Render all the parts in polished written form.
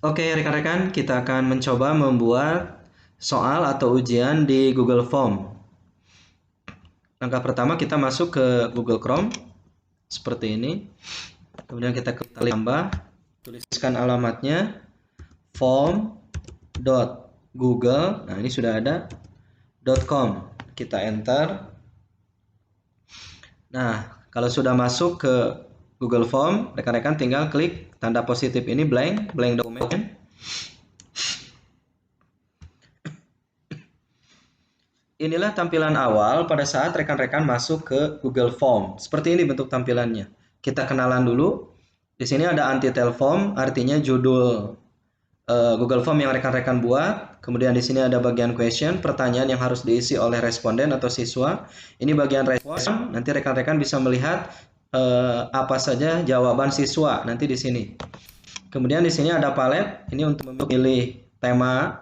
Oke, rekan-rekan, kita akan mencoba membuat soal atau ujian di Google Form. Langkah pertama kita masuk ke Google Chrome seperti ini. Kemudian kita klik tambah, tuliskan alamatnya form.google. Nah, ini sudah ada .com. Kita enter. Nah, kalau sudah masuk ke Google Form, rekan-rekan tinggal klik tanda positif ini blank dokumen. Inilah tampilan awal pada saat rekan-rekan masuk ke Google Form. Seperti ini bentuk tampilannya. Kita kenalan dulu. Di sini ada Untitled Form, artinya judul Google Form yang rekan-rekan buat. Kemudian di sini ada bagian question, pertanyaan yang harus diisi oleh responden atau siswa. Ini bagian respon. Nanti rekan-rekan bisa melihat apa saja jawaban siswa nanti di sini. Kemudian di sini ada palet. Ini untuk memilih tema,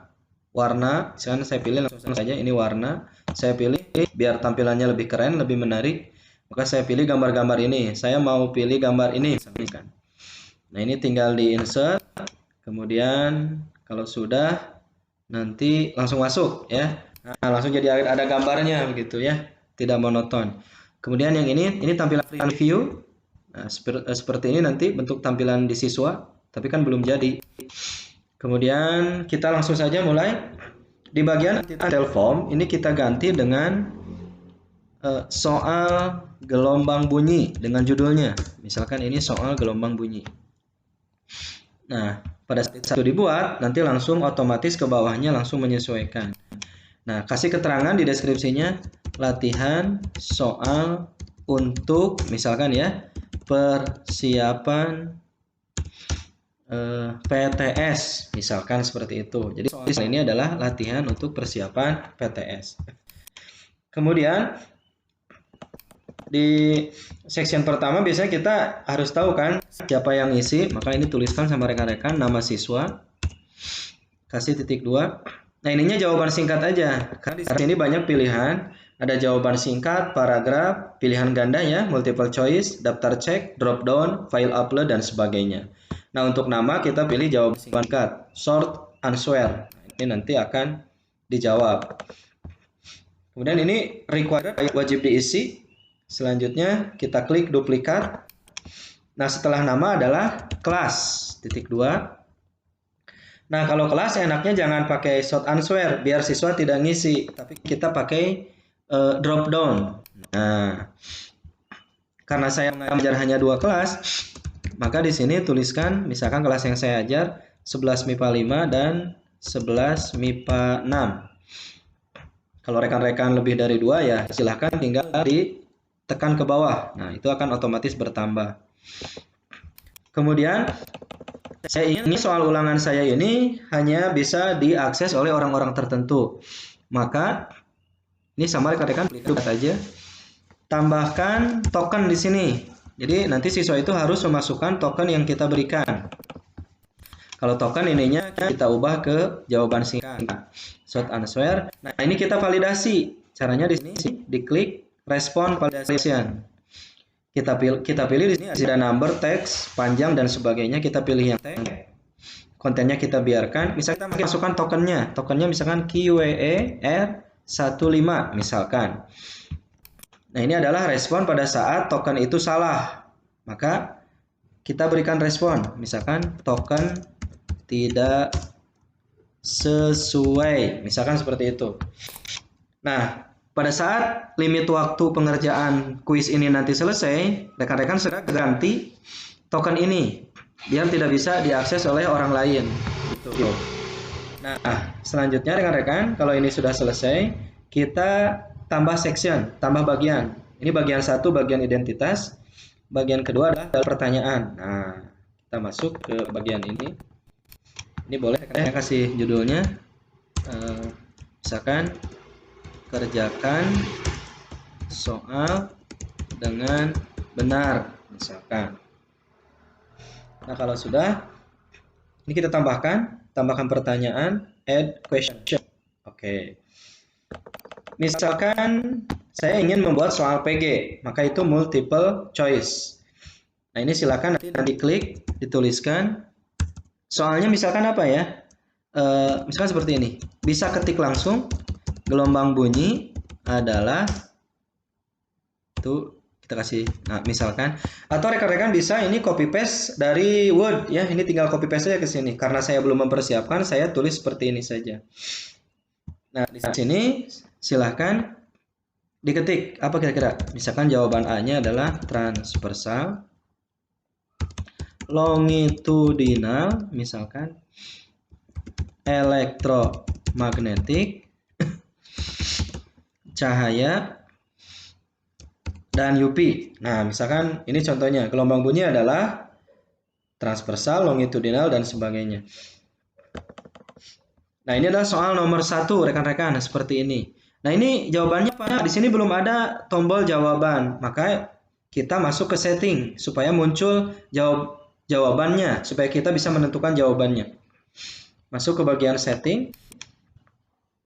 warna. Misalkan saya pilih langsung saja ini warna. Saya pilih biar tampilannya lebih keren, lebih menarik. Maka saya pilih gambar-gambar ini. Saya mau pilih gambar ini misalkan. Nah, ini tinggal di insert. Kemudian kalau sudah nanti langsung masuk ya. Nah, langsung jadi ada gambarnya begitu ya. Tidak monoton. Kemudian yang ini tampilan preview. Nah, seperti ini nanti bentuk tampilan di siswa, tapi kan belum jadi. Kemudian kita langsung saja mulai. Di bagian Untitled Form ini kita ganti dengan soal gelombang bunyi dengan judulnya. Misalkan ini soal gelombang bunyi. Nah, pada saat itu dibuat, nanti langsung otomatis ke bawahnya langsung menyesuaikan. Nah, kasih keterangan di deskripsinya, latihan soal untuk misalkan ya, persiapan PTS, misalkan seperti itu. Jadi soal ini adalah latihan untuk persiapan PTS. Kemudian di section pertama biasanya kita harus tahu kan siapa yang isi, maka ini tuliskan sama rekan-rekan nama siswa, kasih titik 2. Nah, ininya jawaban singkat aja, karena di sini banyak pilihan. Ada jawaban singkat, paragraf, pilihan ganda ya, multiple choice, daftar cek, drop down, file upload, dan sebagainya. Nah, untuk nama kita pilih jawaban singkat, short answer. Ini nanti akan dijawab. Kemudian ini required, wajib diisi. Selanjutnya kita klik duplikat. Nah, setelah nama adalah kelas, titik 2. Nah, kalau kelas enaknya jangan pakai short answer, biar siswa tidak ngisi. Tapi kita pakai drop down. Nah, karena saya mengajar hanya 2 kelas, maka di sini tuliskan misalkan kelas yang saya ajar 11 MIPA 5 dan 11 MIPA 6. Kalau rekan-rekan lebih dari 2 ya silahkan tinggal ditekan ke bawah. Nah, itu akan otomatis bertambah. Kemudian ini soal ulangan saya ini hanya bisa diakses oleh orang-orang tertentu. Maka ini sama rekan-rekan lihat aja. Tambahkan token di sini. Jadi nanti siswa itu harus memasukkan token yang kita berikan. Kalau token ininya kita ubah ke jawaban singkat, short answer. Nah, ini kita validasi. Caranya di sini diklik respon validation. Kita pilih di sini ada number, teks, panjang dan sebagainya. Kita pilih yang teks. Kontennya kita biarkan. Misalnya kita masukkan tokennya. Tokennya misalkan QWER15 misalkan. Nah, ini adalah respon pada saat token itu salah. Maka kita berikan respon. Misalkan token tidak sesuai. Misalkan seperti itu. Nah, pada saat limit waktu pengerjaan kuis ini nanti selesai, rekan-rekan segera ganti token ini. Biar tidak bisa diakses oleh orang lain. Gitu. Nah, selanjutnya rekan-rekan, kalau ini sudah selesai, kita tambah section, tambah bagian. Ini bagian 1, bagian identitas. Bagian kedua adalah pertanyaan. Nah, kita masuk ke bagian ini. Ini boleh saya kasih judulnya. Misalkan, kerjakan soal dengan benar. Misalkan. Nah, kalau sudah, ini kita tambahkan pertanyaan, add question. Oke. Misalkan saya ingin membuat soal PG, maka itu multiple choice. Nah, ini silakan nanti diklik, dituliskan Soalnya misalkan apa ya? Misalkan seperti ini. Bisa ketik langsung gelombang bunyi adalah itu kita kasih. Nah, misalkan atau rekan-rekan bisa ini copy paste dari Word ya. Ini tinggal copy paste aja ke sini. Karena saya belum mempersiapkan, saya tulis seperti ini saja. Nah, di sini silahkan diketik apa kira-kira. Misalkan jawaban A-nya adalah transversal, longitudinal, misalkan elektromagnetik, cahaya, dan UV. Nah, misalkan ini contohnya, gelombang bunyi adalah transversal, longitudinal, dan sebagainya. Nah, ini adalah soal nomor 1, rekan-rekan, seperti ini. Nah, ini jawabannya apa? Di sini belum ada tombol jawaban, maka kita masuk ke setting supaya muncul jawabannya, supaya kita bisa menentukan jawabannya. Masuk ke bagian setting.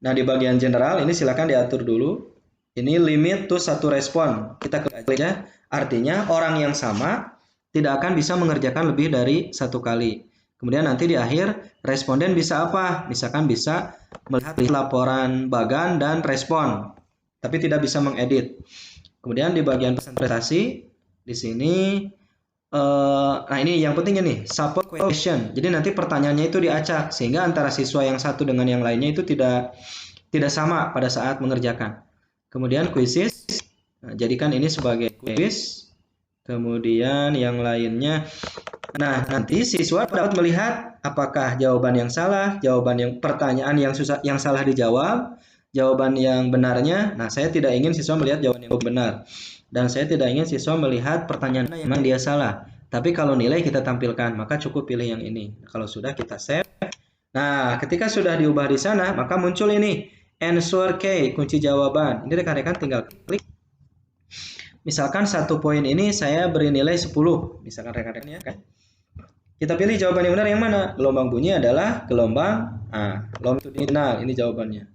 Nah, di bagian general ini silakan diatur dulu. Ini limit to satu respon. Kita klik aja. Artinya orang yang sama tidak akan bisa mengerjakan lebih dari satu kali. Kemudian nanti di akhir responden bisa apa? Misalkan bisa melihat laporan bagan dan respon, tapi tidak bisa mengedit. Kemudian di bagian presentasi di sini nah ini yang penting nih, support question. Jadi nanti pertanyaannya itu diacak sehingga antara siswa yang satu dengan yang lainnya itu tidak sama pada saat mengerjakan. Kemudian quizzes, nah, jadikan ini sebagai quiz. Kemudian yang lainnya, nah nanti siswa dapat melihat apakah jawaban yang salah, jawaban yang pertanyaan yang susah, yang salah dijawab, jawaban yang benarnya. Nah, saya tidak ingin siswa melihat jawaban yang benar, dan saya tidak ingin siswa melihat pertanyaan yang memang dia salah. Tapi kalau nilai kita tampilkan, maka cukup pilih yang ini. Kalau sudah kita save. Nah, ketika sudah diubah di sana, maka muncul ini answer key, kunci jawaban. Ini rekan-rekan tinggal klik. Misalkan satu poin ini saya beri nilai 10. Misalkan rekan-rekan ya kan. Kita pilih jawaban yang benar yang mana? Gelombang bunyi adalah gelombang longitudinal. Ini jawabannya.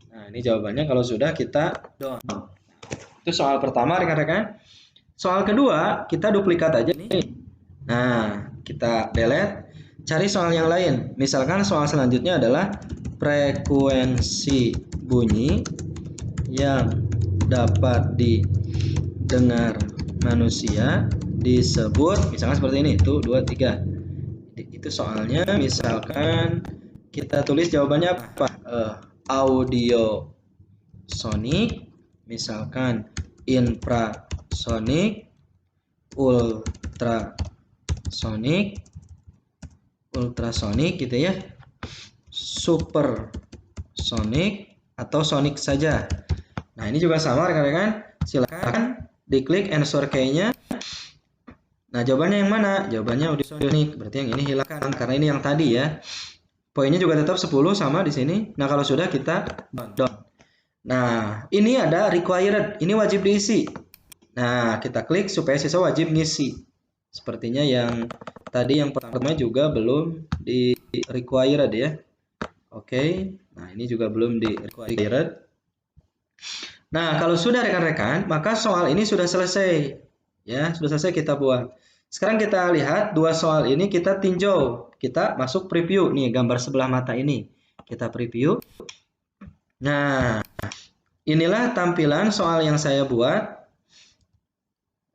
Nah, ini jawabannya kalau sudah kita down. Itu soal pertama rekan-rekan. Soal kedua, kita duplikat aja nih. Nah, kita delete. Cari soal yang lain. Misalkan soal selanjutnya adalah frekuensi bunyi yang dapat didengar manusia disebut, misalkan seperti ini, tuh 2, 3. Itu soalnya, misalkan kita tulis jawabannya apa? Audio sonic, misalkan infrasonic, ultrasonic gitu ya, supersonic, atau sonic saja. Nah, ini juga sama rekan-rekan. Silakan diklik answer key-nya. Nah, jawabannya yang mana? Jawabannya audio sonic. Berarti yang ini hilangkan karena ini yang tadi ya. Poinnya juga tetap 10 sama di sini. Nah, kalau sudah kita down. Nah, ini ada required. Ini wajib diisi. Nah, kita klik supaya siswa wajib ngisi. Sepertinya yang tadi yang pertama juga belum di required ya. Oke. Nah, ini juga belum di required. Nah, kalau sudah rekan-rekan, maka soal ini sudah selesai. Ya, sudah selesai kita buat. Sekarang kita lihat dua soal ini kita tinjau. Kita masuk preview nih, gambar sebelah mata ini. Kita preview. Nah, inilah tampilan soal yang saya buat.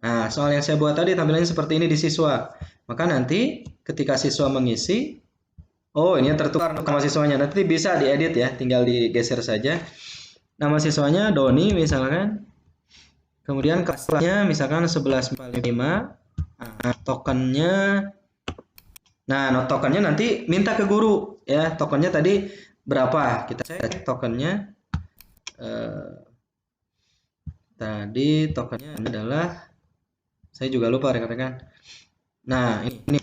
Nah, soal yang saya buat tadi tampilannya seperti ini di siswa. Maka nanti ketika siswa mengisi, oh ini tertukar nama siswanya. Nanti bisa diedit ya, tinggal digeser saja. Nama siswanya Doni misalkan. Kemudian kelasnya misalkan 1145. Nah, tokennya. Nah, tokennya nanti minta ke guru ya. Tokennya tadi berapa? Kita cek tokennya. Tadi tokennya adalah, saya juga lupa rekan-rekan. Nah, ini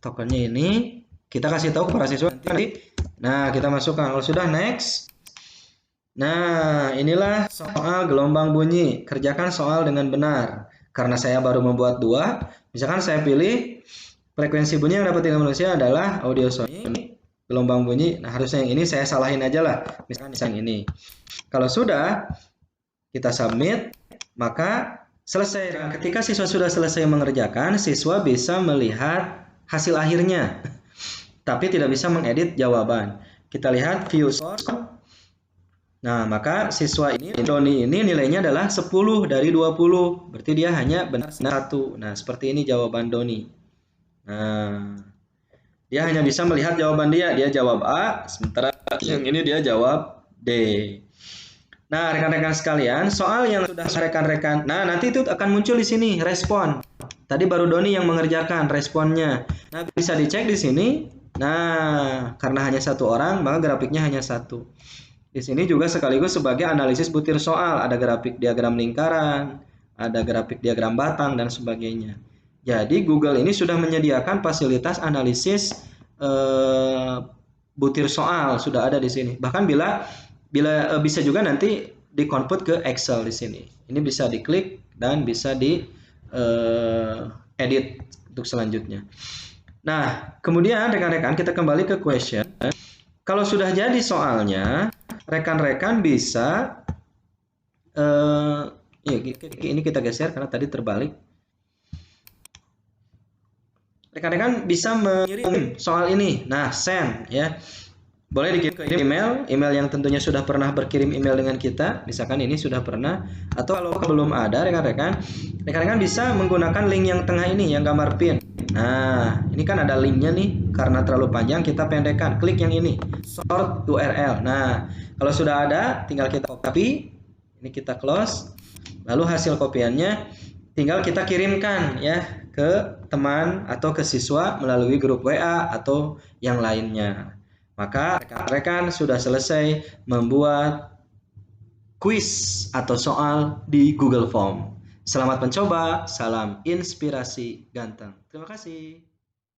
tokennya ini kita kasih tahu kepada siswa nanti. Nah, kita masukkan. Kalau sudah next. Nah, inilah soal gelombang bunyi. Kerjakan soal dengan benar. Karena saya baru membuat 2, misalkan saya pilih frekuensi bunyi yang dapat didengar manusia adalah audio sonic, gelombang bunyi. Nah, harusnya yang ini saya salahin aja lah. Misalkan yang ini. Kalau sudah kita submit, maka selesai. Dan ketika siswa sudah selesai mengerjakan, siswa bisa melihat hasil akhirnya, tapi tidak bisa mengedit jawaban. Kita lihat view source. Nah, maka siswa ini, Doni ini nilainya adalah 10 dari 20. Berarti dia hanya benar 1. Nah, seperti ini jawaban Doni. Nah, dia hanya bisa melihat jawaban dia. Dia jawab A, sementara yang ini dia jawab D. Nah, rekan-rekan sekalian, soal yang sudah rekan-rekan, nah nanti itu akan muncul di sini respon. Tadi baru Doni yang mengerjakan responnya. Nah, bisa dicek di sini. Nah, karena hanya satu orang, maka grafiknya hanya satu. Di sini juga sekaligus sebagai analisis butir soal, ada grafik diagram lingkaran, ada grafik diagram batang dan sebagainya. Jadi Google ini sudah menyediakan fasilitas analisis butir soal, sudah ada di sini. Bahkan bila bisa juga nanti di-convert ke Excel di sini. Ini bisa diklik dan bisa di edit untuk selanjutnya. Nah, kemudian rekan-rekan kita kembali ke question. Kalau sudah jadi soalnya, rekan-rekan bisa ini kita geser karena tadi terbalik. Rekan-rekan bisa mengirim soal ini. Nah, send ya. Boleh dikirim ke email yang tentunya sudah pernah berkirim email dengan kita. Misalkan ini sudah pernah, atau kalau belum ada rekan-rekan bisa menggunakan link yang tengah ini yang gambar pin. Nah, ini kan ada linknya nih, karena terlalu panjang kita pendekkan. Klik yang ini, short URL. Nah, kalau sudah ada, tinggal kita copy, ini kita close, lalu hasil kopiannya tinggal kita kirimkan ya ke teman atau ke siswa melalui grup WA atau yang lainnya. Maka rekan-rekan sudah selesai membuat kuis atau soal di Google Form. Selamat mencoba, salam inspirasi ganteng. Terima kasih.